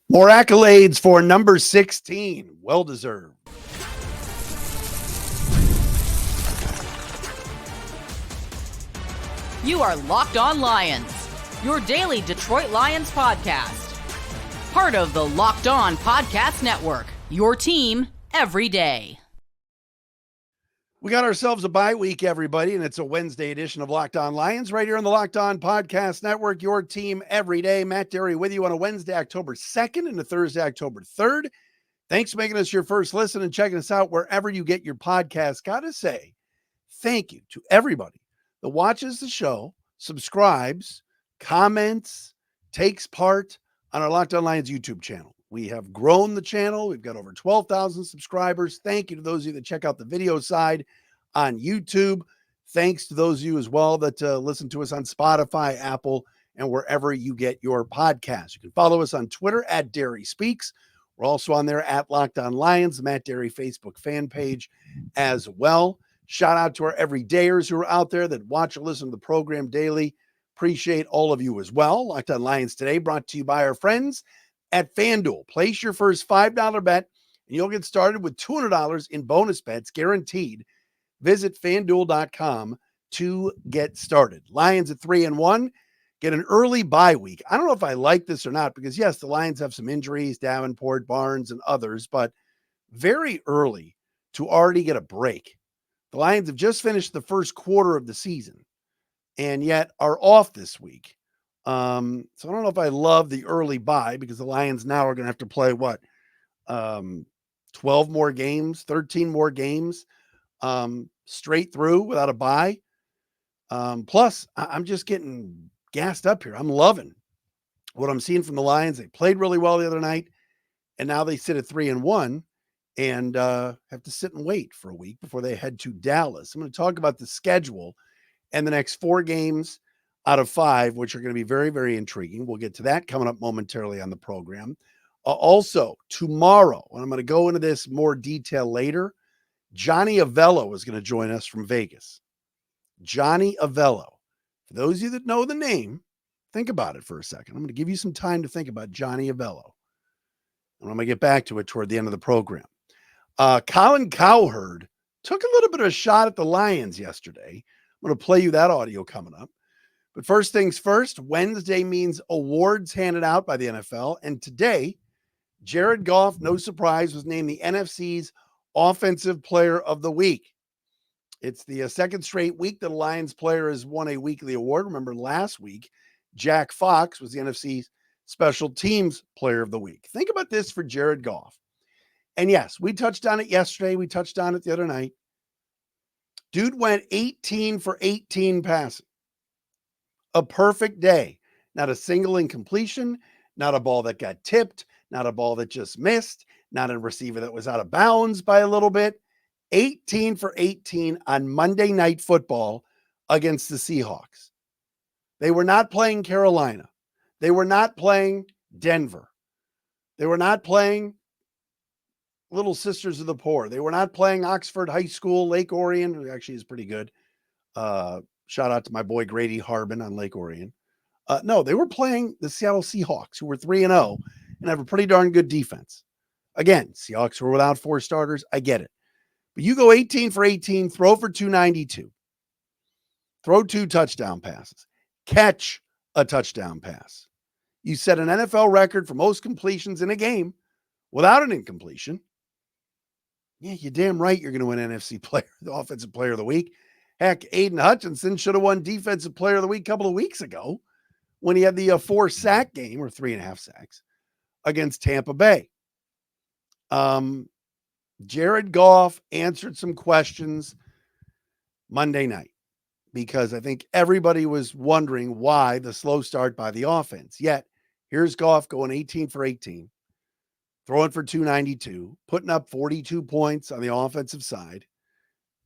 More accolades for number 16. Well deserved. You are Locked On Lions, your daily Detroit Lions podcast. Part of the Locked On Podcast Network, your team every day. We got ourselves a bye week, everybody, and it's a Wednesday edition of Locked On Lions right here on the Locked On Podcast Network, your team every day. Matt Derry with you on a Wednesday, October 2nd and a Thursday, October 3rd. Thanks for making us your first listen and checking us out wherever you get your podcast. Got to say, thank you to everybody that watches the show, subscribes, comments, takes part on our Locked On Lions YouTube channel. We have grown the channel. We've got over 12,000 subscribers. Thank you to those of you that check out the video side on YouTube. Thanks to those of you as well that listen to us on Spotify, Apple, and wherever you get your podcasts. You can follow us on Twitter at Derry Speaks. We're also on there at Locked On Lions, the Matt Derry Facebook fan page as well. Shout out to our everydayers who are out there that watch or listen to the program daily. Appreciate all of you as well. Locked On Lions today brought to you by our friends at FanDuel. Place your first $5 bet, and you'll get started with $200 in bonus bets guaranteed. Visit FanDuel.com to get started. Lions at 3-1, get an early bye week. I don't know if I like this or not because, yes, the Lions have some injuries, Davenport, Barnes, and others, but very early to already get a break. The Lions have just finished the first quarter of the season and yet are off this week. So I don't know if I love the early bye because the Lions now are going to have to play 12 more games, 13 more games straight through without a bye. Plus, I'm just getting gassed up here. I'm loving what I'm seeing from the Lions. They played really well the other night, and now they sit at 3-1 and have to sit and wait for a week before they head to Dallas. I'm going to talk about the schedule and the next 4 games out of 5, which are going to be very, very intriguing. We'll get to that coming up momentarily on the program. Also, tomorrow, and I'm going to go into this more detail later, Johnny Avello is going to join us from Vegas. Johnny Avello. For those of you that know the name, think about it for a second. I'm going to give you some time to think about Johnny Avello. And I'm going to get back to it toward the end of the program. Colin Cowherd took a little bit of a shot at the Lions yesterday. I'm going to play you that audio coming up. But first things first, Wednesday means awards handed out by the NFL. And today, Jared Goff, no surprise, was named the NFC's Offensive Player of the Week. It's the second straight week that a Lions player has won a weekly award. Remember last week, Jack Fox was the NFC's Special Teams Player of the Week. Think about this for Jared Goff. And yes, we touched on it yesterday. We touched on it the other night. Dude went 18 for 18 passing. A perfect day. Not a single incompletion, not a ball that got tipped, not a ball that just missed, not a receiver that was out of bounds by a little bit. 18 for 18 on Monday Night Football against the Seahawks. They were not playing Carolina. They were not playing Denver. They were not playing Little Sisters of the Poor. They were not playing Oxford High School, Lake Orion, who actually is pretty good. Shout out to my boy Grady Harbin on Lake Orion. No, they were playing the Seattle Seahawks, who were 3-0 and have a pretty darn good defense. Again, Seahawks were without 4 starters. I get it. But you go 18 for 18, throw for 292, throw 2 touchdown passes, catch a touchdown pass. You set an NFL record for most completions in a game without an incompletion. Yeah, you're damn right you're going to win NFC Player, the Offensive Player of the Week. Heck, Aiden Hutchinson should have won Defensive Player of the Week a couple of weeks ago when he had the 4-sack game, or 3.5 sacks, against Tampa Bay. Jared Goff answered some questions Monday night because I think everybody was wondering why the slow start by the offense. Yet, here's Goff going 18 for 18, throwing for 292, putting up 42 points on the offensive side.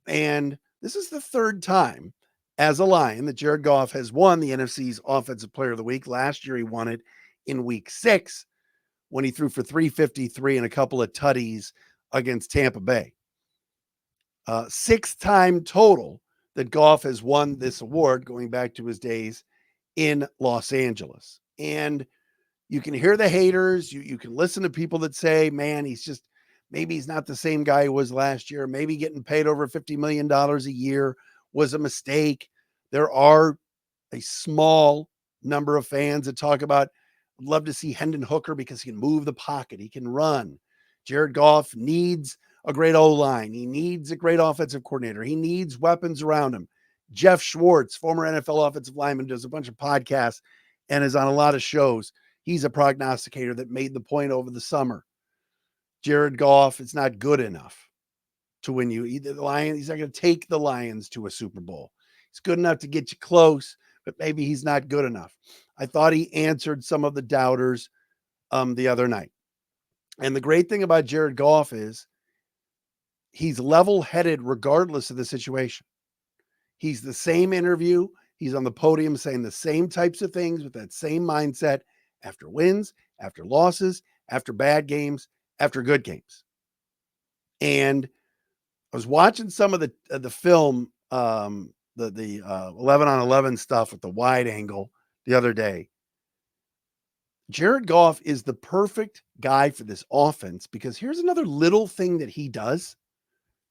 And this is the 3rd time as a Lion that Jared Goff has won the NFC's Offensive Player of the Week. Last year, he won it in Week 6 when he threw for 353 and a couple of tutties against Tampa Bay. 6th time total that Goff has won this award, going back to his days in Los Angeles. And You can hear the haters. You can listen to people that say, man, maybe he's not the same guy he was last year. Maybe getting paid over $50 million a year was a mistake. There are a small number of fans that talk about, I'd love to see Hendon Hooker because he can move the pocket. He can run. Jared Goff needs a great O-line. He needs a great offensive coordinator. He needs weapons around him. Jeff Schwartz, former NFL offensive lineman, does a bunch of podcasts and is on a lot of shows. He's a prognosticator that made the point over the summer. Jared Goff is not good enough to win you. Either the Lions, he's not going to take the Lions to a Super Bowl. He's good enough to get you close, but maybe he's not good enough. I thought he answered some of the doubters the other night. And the great thing about Jared Goff is he's level-headed regardless of the situation. He's the same interview. He's on the podium saying the same types of things with that same mindset after wins, after losses, after bad games, after good games. And I was watching some of the film, the 11 on 11 stuff with the wide angle the other day. Jared Goff is the perfect guy for this offense because here's another little thing that he does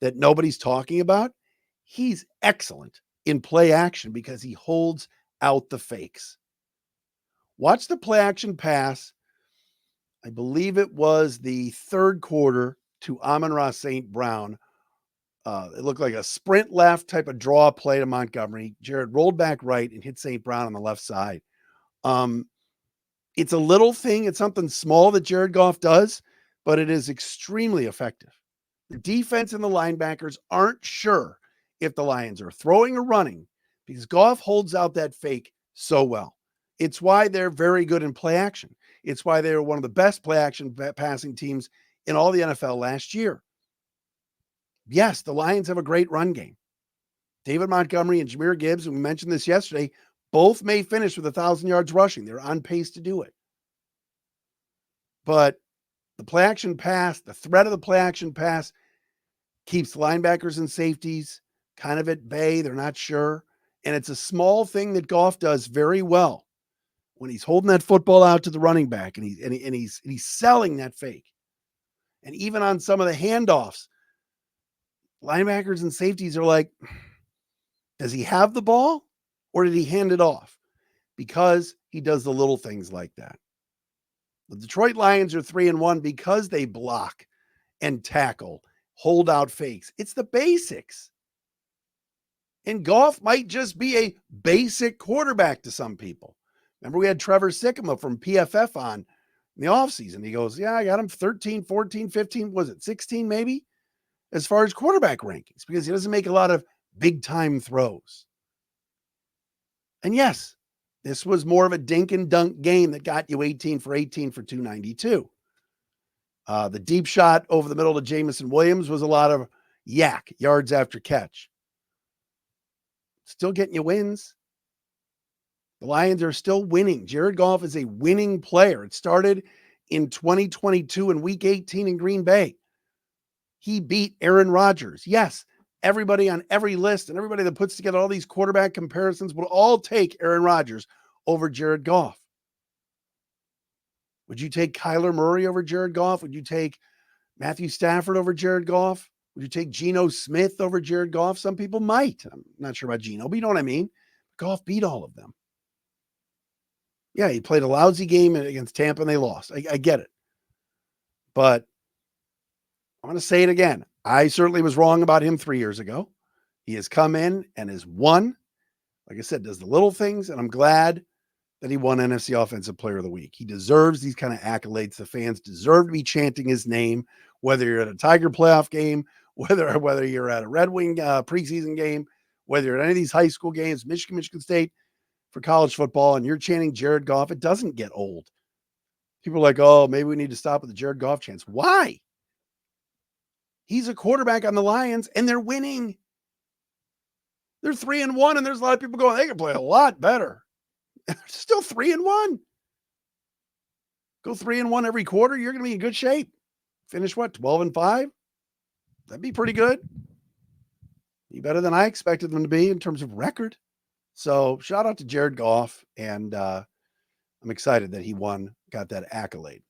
that nobody's talking about. He's excellent in play action because he holds out the fakes. Watch the play action pass. I believe it was the third quarter to Amon-Ra St. Brown. It looked like a sprint left type of draw play to Montgomery. Jared rolled back right and hit St. Brown on the left side. It's a little thing. It's something small that Jared Goff does, but it is extremely effective. The defense and the linebackers aren't sure if the Lions are throwing or running because Goff holds out that fake so well. It's why they're very good in play action. It's why they were one of the best play action passing teams in all the NFL last year. Yes, the Lions have a great run game. David Montgomery and Jahmyr Gibbs, and we mentioned this yesterday, both may finish with 1,000 yards rushing. They're on pace to do it. But the play action pass, the threat of the play action pass keeps linebackers and safeties kind of at bay. They're not sure. And it's a small thing that Goff does very well when he's holding that football out to the running back and he's selling that fake. And even on some of the handoffs, linebackers and safeties are like, does he have the ball or did he hand it off? Because he does the little things like that. The Detroit Lions are 3-1 because they block and tackle, hold out fakes. It's the basics. And Goff might just be a basic quarterback to some people. Remember, we had Trevor Sikkema from PFF on in the offseason. He goes, yeah, I got him 13, 14, 15, was it 16 maybe? As far as quarterback rankings, because he doesn't make a lot of big-time throws. And yes, this was more of a dink and dunk game that got you 18 for 18 for 292. The deep shot over the middle to Jamison Williams was a lot of yak, yards after catch. Still getting you wins. The Lions are still winning. Jared Goff is a winning player. It started in 2022 in week 18 in Green Bay. He beat Aaron Rodgers. Yes, everybody on every list and everybody that puts together all these quarterback comparisons will all take Aaron Rodgers over Jared Goff. Would you take Kyler Murray over Jared Goff? Would you take Matthew Stafford over Jared Goff? Would you take Geno Smith over Jared Goff? Some people might. I'm not sure about Geno, but you know what I mean? Goff beat all of them. Yeah, he played a lousy game against Tampa and they lost. I get it. But I'm going to say it again. I certainly was wrong about him 3 years ago. He has come in and has won. Like I said, does the little things, and I'm glad that he won NFC Offensive Player of the Week. He deserves these kind of accolades. The fans deserve to be chanting his name, whether you're at a Tiger playoff game, whether you're at a Red Wing preseason game, whether you're at any of these high school games, Michigan State for college football, and you're chanting Jared Goff. It doesn't get old. People are like, oh, maybe we need to stop with the Jared Goff chants. Why? He's a quarterback on the Lions, and they're winning. They're 3-1, and there's a lot of people going, they can play a lot better. They're still 3-1. Go 3-1 every quarter, you're going to be in good shape. Finish what, 12-5? That'd be pretty good. Be better than I expected them to be in terms of record. So shout out to Jared Goff. And I'm excited that he got that accolade.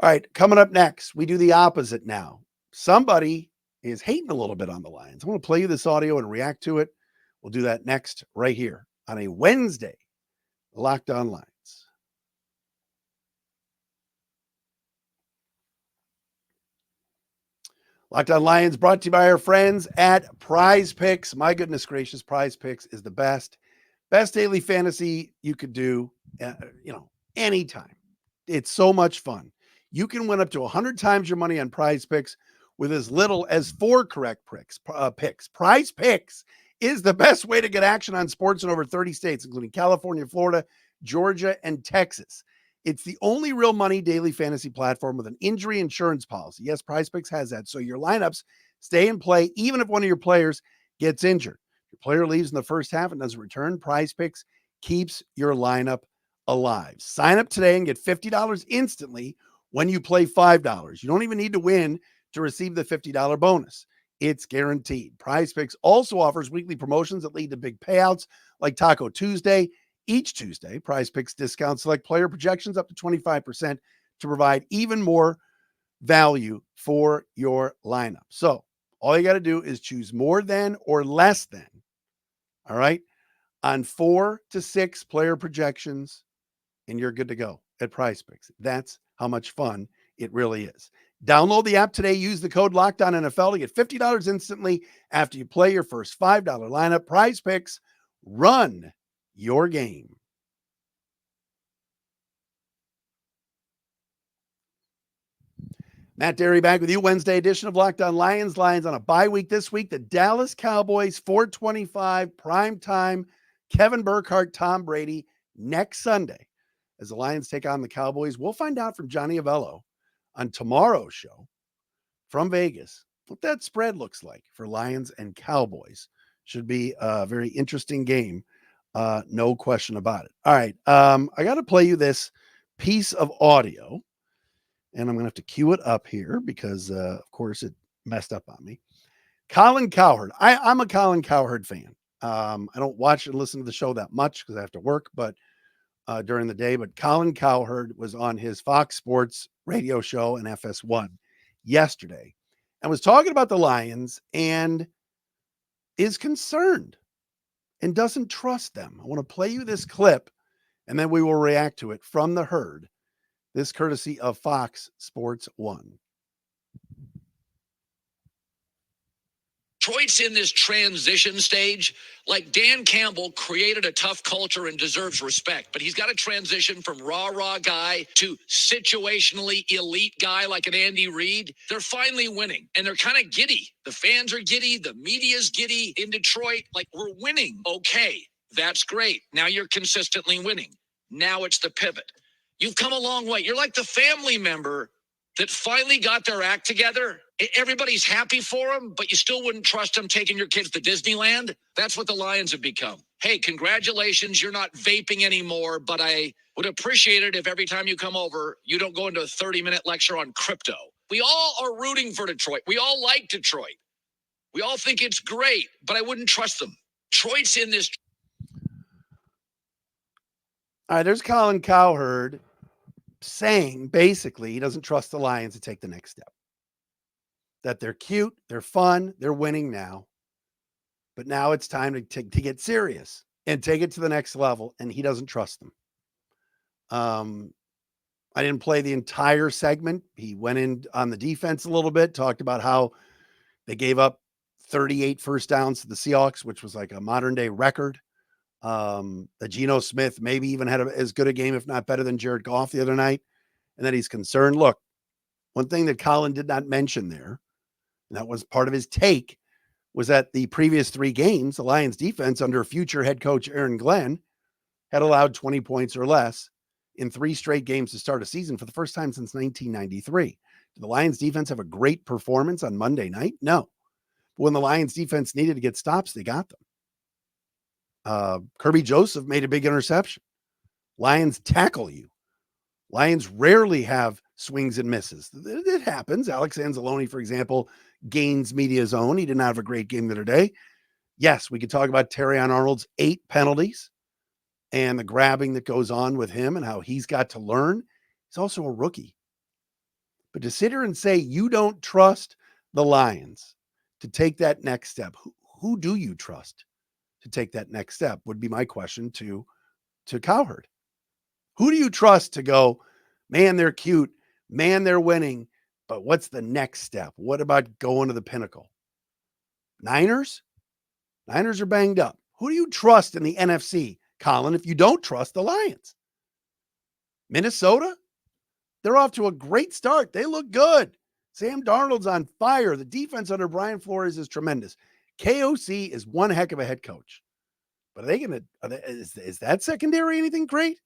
All right, coming up next, we do the opposite now. Somebody is hating a little bit on the Lions. I want to play you this audio and react to it. We'll do that next right here on a Wednesday, Locked On Lions. Locked On Lions brought to you by our friends at PrizePicks. My goodness gracious, PrizePicks is the best daily fantasy you could do, anytime. It's so much fun. You can win up to 100 times your money on PrizePicks with as little as 4 correct picks. PrizePicks is the best way to get action on sports in over 30 states, including California, Florida, Georgia, and Texas. It's the only real money daily fantasy platform with an injury insurance policy. Yes, PrizePicks has that. So your lineups stay in play even if one of your players gets injured. Your player leaves in the first half and doesn't return. PrizePicks keeps your lineup alive. Sign up today and get $50 instantly when you play $5. You don't even need to win to receive the $50 bonus. It's guaranteed. PrizePicks also offers weekly promotions that lead to big payouts like Taco Tuesday. Each Tuesday, PrizePicks discounts select player projections up to 25% to provide even more value for your lineup. So all you got to do is choose more than or less than, all right, on 4 to 6 player projections, and you're good to go at PrizePicks. That's how much fun it really is. Download the app today. Use the code LOCKEDONNFL to get $50 instantly after you play your first $5 lineup. PrizePicks, run your game. Matt Derry back with you. Wednesday edition of Locked On Lions. Lions on a bye week this week. The Dallas Cowboys, 425 prime time. Kevin Burkhardt, Tom Brady next Sunday as the Lions take on the Cowboys. We'll find out from Johnny Avello on tomorrow's show from Vegas what that spread looks like for Lions and Cowboys. Should be a very interesting game. No question about it. All right. I got to play you this piece of audio, and I'm going to have to cue it up here because, of course, it messed up on me. Colin Cowherd. I'm a Colin Cowherd fan. I don't watch and listen to the show that much because I have to work, but during the day. But Colin Cowherd was on his Fox Sports radio show and FS1 yesterday and was talking about the Lions and is concerned and doesn't trust them. I want to play you this clip, and then we will react to it from the herd. This courtesy of Fox Sports 1. Detroit's in this transition stage. Like Dan Campbell created a tough culture and deserves respect, but he's got to transition from rah-rah guy to situationally elite guy like an Andy Reid. They're finally winning, and they're kind of giddy. The fans are giddy. The media's giddy in Detroit. Like, we're winning. Okay, that's great. Now you're consistently winning. Now it's the pivot. You've come a long way. You're like the family member that finally got their act together. Everybody's happy for them, but you still wouldn't trust them taking your kids to Disneyland. That's what the Lions have become. Hey, congratulations, you're not vaping anymore, but I would appreciate it if every time you come over, you don't go into a 30-minute lecture on crypto. We all are rooting for Detroit. We all like Detroit. We all think it's great, but I wouldn't trust them. Detroit's in this. All right, there's Colin Cowherd saying basically he doesn't trust the Lions to take the next step. That they're cute, they're fun, they're winning now. But now it's time to get serious and take it to the next level, and he doesn't trust them. I didn't play the entire segment. He went in on the defense a little bit, talked about how they gave up 38 first downs to the Seahawks, which was like a modern day record. That Geno Smith maybe even had as good a game, if not better than Jared Goff the other night. And that he's concerned. Look, one thing that Colin did not mention there, and that was part of his take, was that the previous 3 games, the Lions defense under future head coach Aaron Glenn had allowed 20 points or less in 3 straight games to start a season for the first time since 1993. Did the Lions defense have a great performance on Monday night? No. But when the Lions defense needed to get stops, they got them. Kirby Joseph made a big interception. Lions tackle you. Lions rarely have swings and misses. It happens. Alex Anzalone, for example, gains media zone. He did not have a great game the other day. Yes, we could talk about Terrion Arnold's 8 penalties and the grabbing that goes on with him and how he's got to learn. He's also a rookie. But to sit here and say you don't trust the Lions to take that next step, who do you trust to take that next step would be my question to Cowherd. Who do you trust to go, man, they're cute, man, they're winning, but what's the next step? What about going to the pinnacle? Niners? Niners are banged up. Who do you trust in the NFC, Colin, if you don't trust the Lions? Minnesota? They're off to a great start. They look good. Sam Darnold's on fire. The defense under Brian Flores is tremendous. KOC is one heck of a head coach. But are they going to, is that secondary anything great?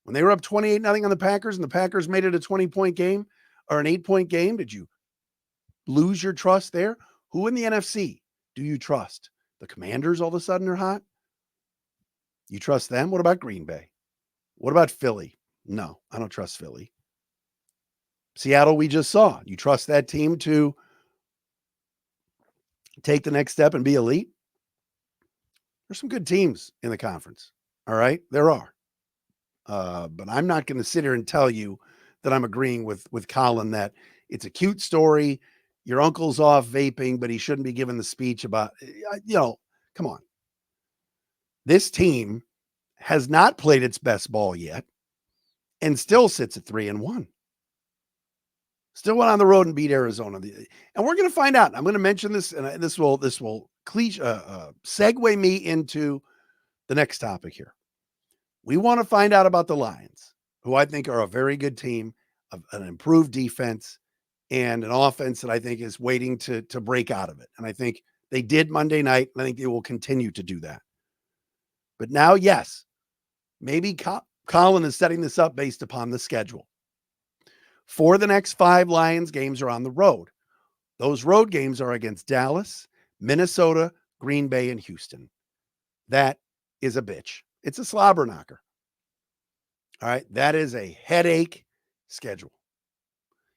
When they were up 28-0 on the Packers and the Packers made it a 20-point game or an 8-point game, did you lose your trust there? Who in the NFC do you trust? The Commanders all of a sudden are hot? You trust them? What about Green Bay? What about Philly? No, I don't trust Philly. Seattle, we just saw. You trust that team to take the next step and be elite? There's some good teams in the conference. All right, there are. But I'm not going to sit here and tell you that I'm agreeing with Colin that it's a cute story. Your uncle's off vaping, but he shouldn't be giving the speech about, come on. This team has not played its best ball yet and still sits at 3-1. Still went on the road and beat Arizona. And we're going to find out. I'm going to mention this, and this will segue me into the next topic here. We want to find out about the Lions, who I think are a very good team, an improved defense, and an offense that I think is waiting to break out of it. And I think they did Monday night, and I think they will continue to do that. But now, yes, maybe Colin is setting this up based upon the schedule. 4 of the next 5 Lions games are on the road. Those road games are against Dallas, Minnesota, Green Bay, and Houston. That is a bitch. It's a slobber knocker. All right. That is a headache schedule.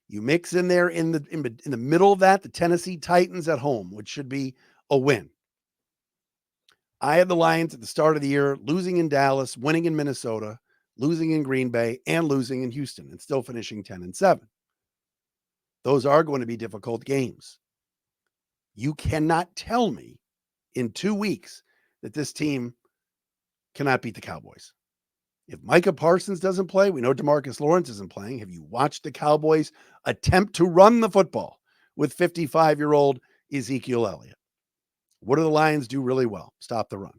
You mix in there in the middle of that, the Tennessee Titans at home, which should be a win. I had the Lions at the start of the year, losing in Dallas, winning in Minnesota, losing in Green Bay, and losing in Houston, and still finishing 10-7. Those are going to be difficult games. You cannot tell me in 2 weeks that this team cannot beat the Cowboys. If Micah Parsons doesn't play, we know DeMarcus Lawrence isn't playing. Have you watched the Cowboys attempt to run the football with 55-year-old Ezekiel Elliott? What do the Lions do really well? Stop the run.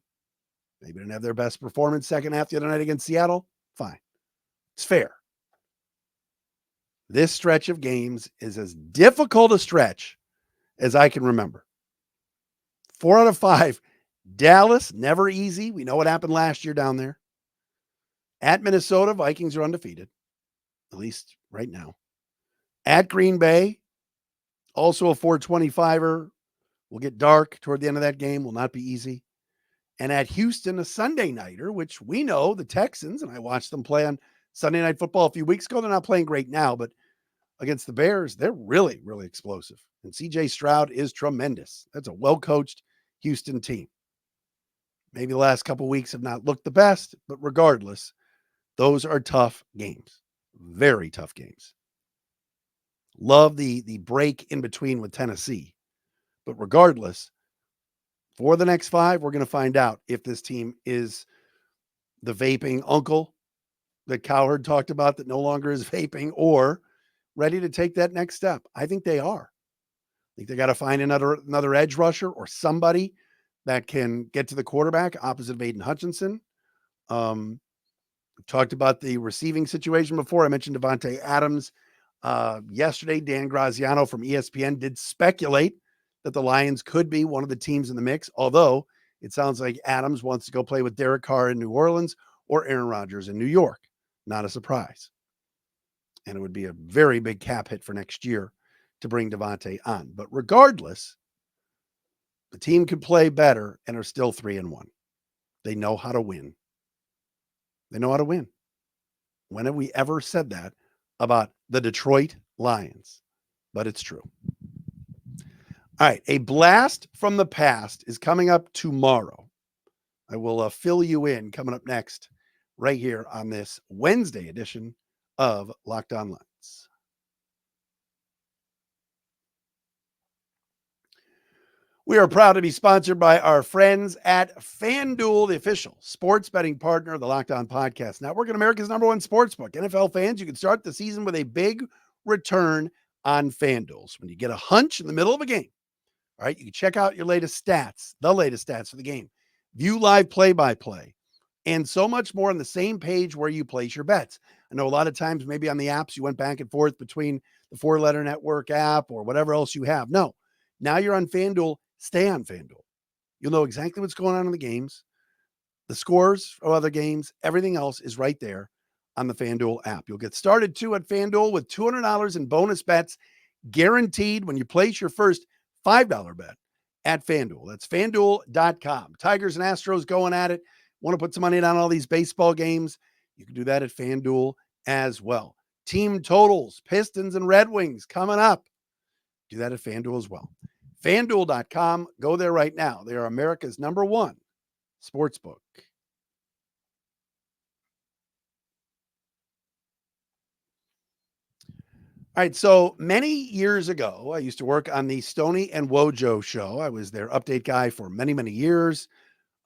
Maybe didn't have their best performance second half the other night against Seattle. Fine. It's fair. This stretch of games is as difficult a stretch as I can remember. 4 out of 5. Dallas, never easy. We know what happened last year down there. At Minnesota, Vikings are undefeated, at least right now. At Green Bay, also a 425er. Will get dark toward the end of that game. Will not be easy. And at Houston, a Sunday nighter, which we know the Texans, and I watched them play on Sunday Night Football a few weeks ago. They're not playing great now, but against the Bears, they're really, really explosive. And C.J. Stroud is tremendous. That's a well-coached Houston team. Maybe the last couple of weeks have not looked the best, but regardless, those are tough games. Very tough games. Love the break in between with Tennessee. But regardless, for the next 5, we're going to find out if this team is the vaping uncle that Cowherd talked about that no longer is vaping or ready to take that next step. I think they are. I think they got to find another edge rusher or somebody that can get to the quarterback opposite of Aiden Hutchinson. We've talked about the receiving situation before. I mentioned Devontae Adams. Yesterday, Dan Graziano from ESPN did speculate that the Lions could be one of the teams in the mix, although it sounds like Adams wants to go play with Derek Carr in New Orleans or Aaron Rodgers in New York. Not a surprise. And it would be a very big cap hit for next year to bring Devontae on. But regardless, the team could play better and are still 3-1. They know how to win. They know how to win. When have we ever said that about the Detroit Lions? But it's true. All right, a blast from the past is coming up tomorrow. I will fill you in coming up next right here on this Wednesday edition of Locked On Lions. We are proud to be sponsored by our friends at FanDuel, the official sports betting partner of the Locked On Podcast Network and America's #1 sportsbook. NFL fans, you can start the season with a big return on FanDuel. So when you get a hunch in the middle of a game, all right, you can check out your latest stats, the latest stats for the game, view live play-by-play, and so much more on the same page where you place your bets. I know a lot of times maybe on the apps you went back and forth between the 4-letter network app or whatever else you have. No, now you're on FanDuel. Stay on FanDuel. You'll know exactly what's going on in the games, the scores of other games, everything else is right there on the FanDuel app. You'll get started too at FanDuel with $200 in bonus bets guaranteed when you place your first $5 bet at FanDuel. That's FanDuel.com. Tigers and Astros going at it. Want to put some money down on all these baseball games? You can do that at FanDuel as well. Team totals, Pistons and Red Wings coming up. Do that at FanDuel as well. FanDuel.com. Go there right now. They are America's #1 sportsbook. All right, so many years ago, I used to work on the Stoney and Wojo show. I was their update guy for many, many years.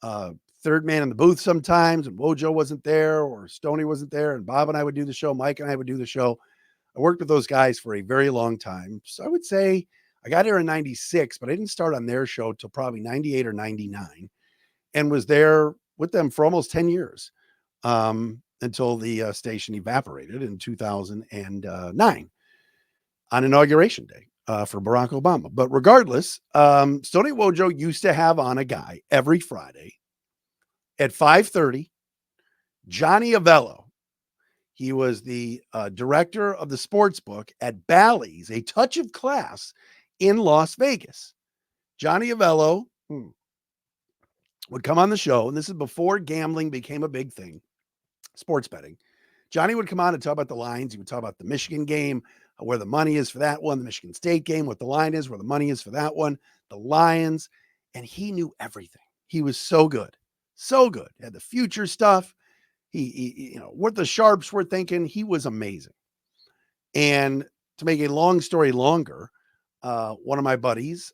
Third man in the booth sometimes, and Wojo wasn't there or Stoney wasn't there, and Bob and I would do the show. Mike and I would do the show. I worked with those guys for a very long time. So I would say I got here in 96, but I didn't start on their show till probably 98 or 99 and was there with them for almost 10 years until the station evaporated in 2009 on Inauguration Day for Barack Obama. But regardless, Stoney Wojo used to have on a guy every Friday at 5:30, Johnny Avello. He was the director of the sports book at Bally's, a touch of class in Las Vegas. Johnny Avello would come on the show, and this is before gambling became a big thing, sports betting. Johnny would come on and talk about the lines. He would talk about the Michigan game, where the money is for that one, the Michigan State game, what the line is, where the money is for that one, the Lions, and he knew everything. He was so good, so good. He had the future stuff. He what the sharps were thinking. He was amazing. And to make a long story longer, one of my buddies,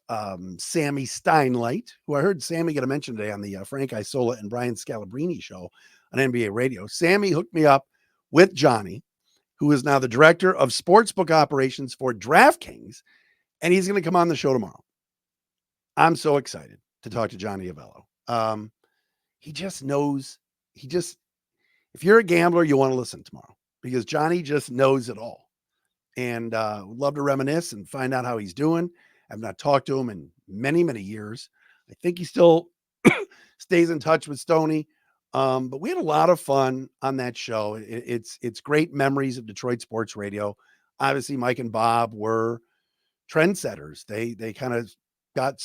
Sammy Steinlight, who I heard Sammy get a mention today on the Frank Isola and Brian Scalabrine show on NBA radio. Sammy hooked me up with Johnny, who is now the director of sportsbook operations for DraftKings, and he's going to come on the show tomorrow. I'm so excited to talk to Johnny Avello. He just knows, if you're a gambler, you want to listen tomorrow because Johnny just knows it all. And would love to reminisce and find out how he's doing. I've not talked to him in many, many years. I think he still stays in touch with Stoney. But we had a lot of fun on that show. It's great memories of Detroit sports radio. Obviously, Mike and Bob were trendsetters. They kind of got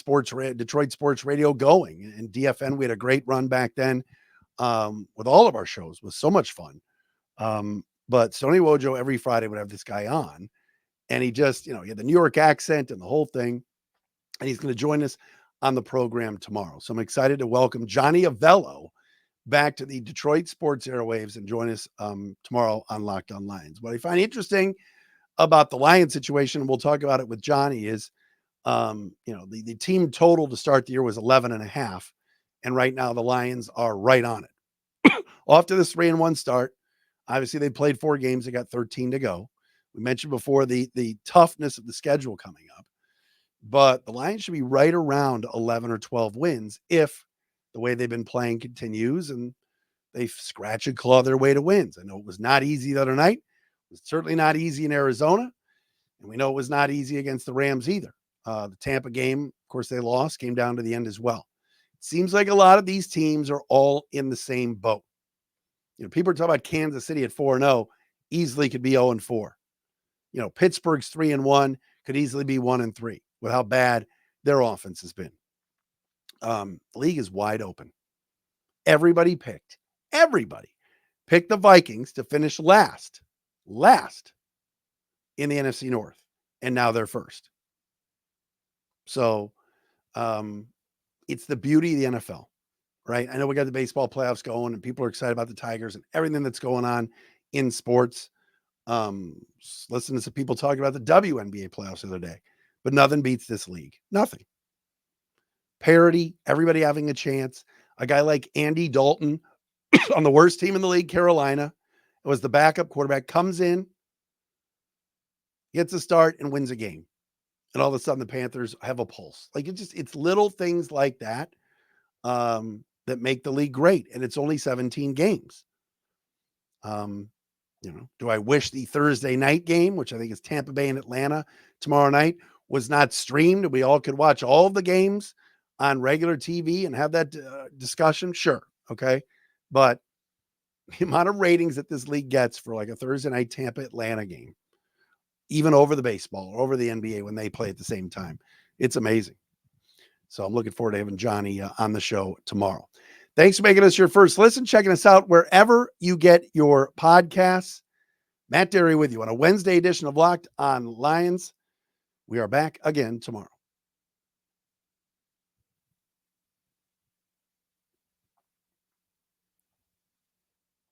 Detroit sports radio going. And DFN, we had a great run back then with all of our shows. It was so much fun. But Stoney Wojo every Friday would have this guy on, and he just, he had the New York accent and the whole thing. And he's going to join us on the program tomorrow. So I'm excited to welcome Johnny Avello back to the Detroit sports airwaves and join us tomorrow on Locked On Lions. What I find interesting about the Lions situation, and we'll talk about it with Johnny, is, the team total to start the year was 11.5. And right now the Lions are right on it. Off to this 3-1 start. Obviously, they played 4 games. They got 13 to go. We mentioned before the toughness of the schedule coming up. But the Lions should be right around 11 or 12 wins if the way they've been playing continues and they scratch and claw their way to wins. I know it was not easy the other night. It was certainly not easy in Arizona. And we know it was not easy against the Rams either. The Tampa game, of course, they lost, came down to the end as well. It seems like a lot of these teams are all in the same boat. People are talking about Kansas City at 4-0, easily could be 0-4. Pittsburgh's 3-1, could easily be 1-3 with how bad their offense has been. The league is wide open. Everybody picked the Vikings to finish last in the NFC North, and now they're first. So it's the beauty of the NFL, right? I know we got the baseball playoffs going and people are excited about the Tigers and everything that's going on in sports. Listen to some people talking about the WNBA playoffs the other day, but nothing beats this league. Nothing. Parity, everybody having a chance. A guy like Andy Dalton on the worst team in the league, Carolina, was the backup quarterback, comes in, gets a start, and wins a game. And all of a sudden the Panthers have a pulse. Like it's little things like that that make the league great. And it's only 17 games. Do I wish the Thursday night game, which I think is Tampa Bay and Atlanta tomorrow night, was not streamed? We all could watch all of the games on regular TV and have that discussion. Sure. Okay. But the amount of ratings that this league gets for like a Thursday night Tampa Atlanta game, even over the baseball or over the NBA when they play at the same time, it's amazing. So I'm looking forward to having Johnny on the show tomorrow. Thanks for making us your first listen, checking us out wherever you get your podcasts. Matt Derry with you on a Wednesday edition of Locked on Lions. We are back again tomorrow.